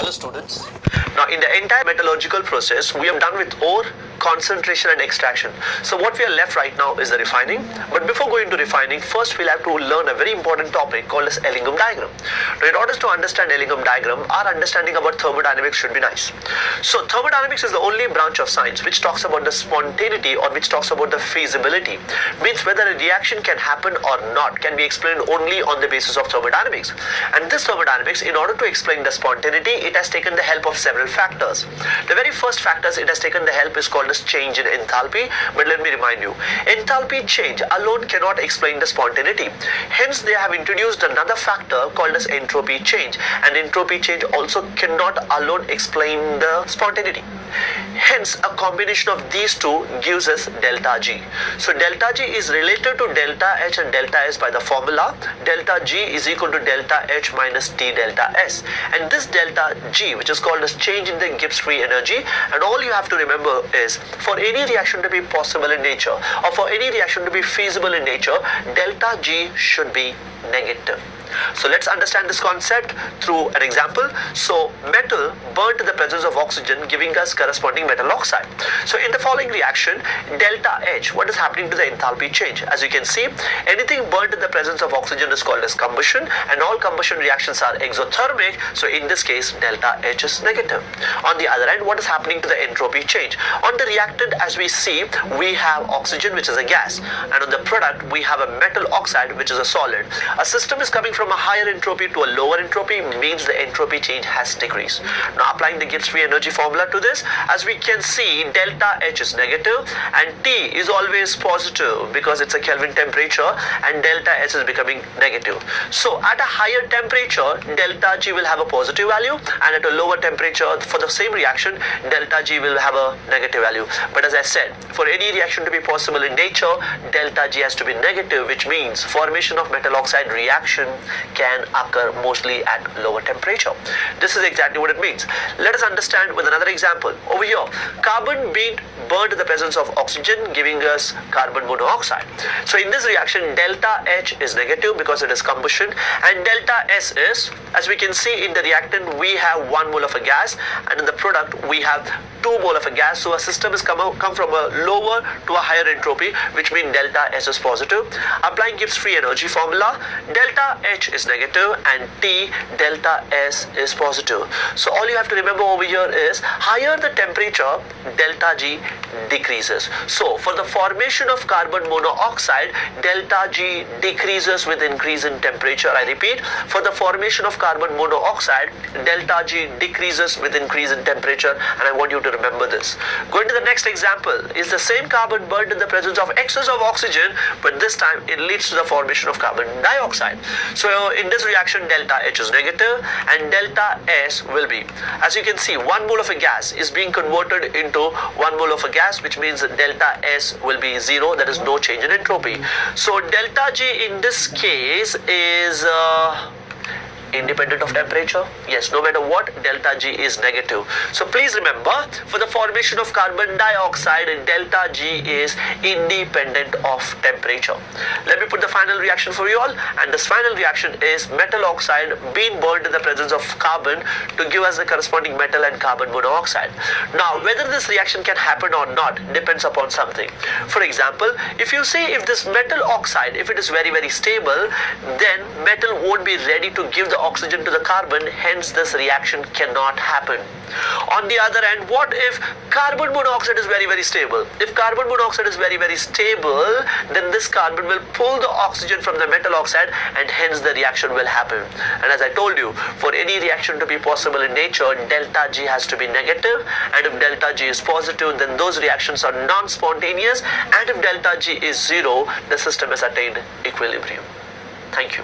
Hello students. Now in the entire metallurgical process, we have done with ore, concentration and extraction. So what we are left right now is the refining. But before going to refining, first we'll have to learn a very important topic called as Ellingham diagram. Now in order to understand Ellingham diagram, our understanding about thermodynamics should be nice. So thermodynamics is the only branch of science which talks about the spontaneity or which talks about the feasibility. Means whether a reaction can happen or not can be explained only on the basis of thermodynamics. And this thermodynamics, in order to explain the spontaneity, it has taken the help of several factors. The very first factors it has taken the help is called as change in enthalpy. But let me remind you, enthalpy change alone cannot explain the spontaneity. Hence they have introduced another factor called as entropy change, and entropy change also cannot alone explain the spontaneity. Hence a combination of these two gives us delta G. So delta G is related to delta H and delta S by the formula delta G is equal to delta H minus T delta S, and this delta G, which is called as change in the Gibbs free energy, and all you have to remember is for any reaction to be possible in nature or for any reaction to be feasible in nature, delta G should be negative. So let's understand this concept through an example. So metal burnt in the presence of oxygen, giving us corresponding metal oxide. So in the following reaction, delta H, what is happening to the enthalpy change? As you can see, anything burnt in the presence of oxygen is called as combustion, and all combustion reactions are exothermic. So in this case, delta H is negative. On the other hand, what is happening to the entropy change? On the reactant, as we see, we have oxygen, which is a gas, and on the product, we have a metal oxide, which is a solid. A system is coming from a higher entropy to a lower entropy, means the entropy change has decreased. Now applying the Gibbs free energy formula to this, as we can see, delta H is negative and T is always positive because it's a Kelvin temperature, and delta S is becoming negative. So at a higher temperature, delta G will have a positive value, and at a lower temperature for the same reaction, delta G will have a negative value. But as I said, for any reaction to be possible in nature, delta G has to be negative, which means formation of metal oxide reaction can occur mostly at lower temperature. This is exactly what it means. Let us understand with another example. Over here, carbon being burned in the presence of oxygen, giving us carbon monoxide. So in this reaction, delta H is negative because it is combustion, and delta S is, as we can see in the reactant, we have 1 mole of a gas, and in the product we have 2 mole of a gas. So a system has come from a lower to a higher entropy, which means delta S is positive. Applying Gibbs free energy formula, delta H is negative and T delta S is positive. So all you have to remember over here is higher the temperature, delta G decreases. So for the formation of carbon monoxide, delta G decreases with increase in temperature. I repeat, for the formation of carbon monoxide, delta G decreases with increase in temperature, and I want you to remember this. Going to the next example, is the same carbon burned in the presence of excess of oxygen, but this time it leads to the formation of carbon dioxide. So in this reaction, delta H is negative and delta S will be, as you can see, 1 mole of a gas is being converted into 1 mole of a gas, which means that delta S will be 0. There is no change in entropy. So delta G in this case is independent of temperature. Yes, no matter what, delta G is negative. So please remember, for the formation of carbon dioxide, delta G is independent of temperature. Let me put the final reaction for you all, and this final reaction is metal oxide being burned in the presence of carbon to give us the corresponding metal and carbon monoxide. Now whether this reaction can happen or not depends upon something. For example, if you see, if this metal oxide, if it is very stable, then metal won't be ready to give the oxygen to the carbon, hence this reaction cannot happen. On the other hand, what if carbon monoxide is very stable? If carbon monoxide is very stable, then this carbon will pull the oxygen from the metal oxide, and hence the reaction will happen. And as I told you, for any reaction to be possible in nature, delta G has to be negative, and if delta G is positive, then those reactions are non-spontaneous, and if delta G is 0, the system has attained equilibrium. Thank you.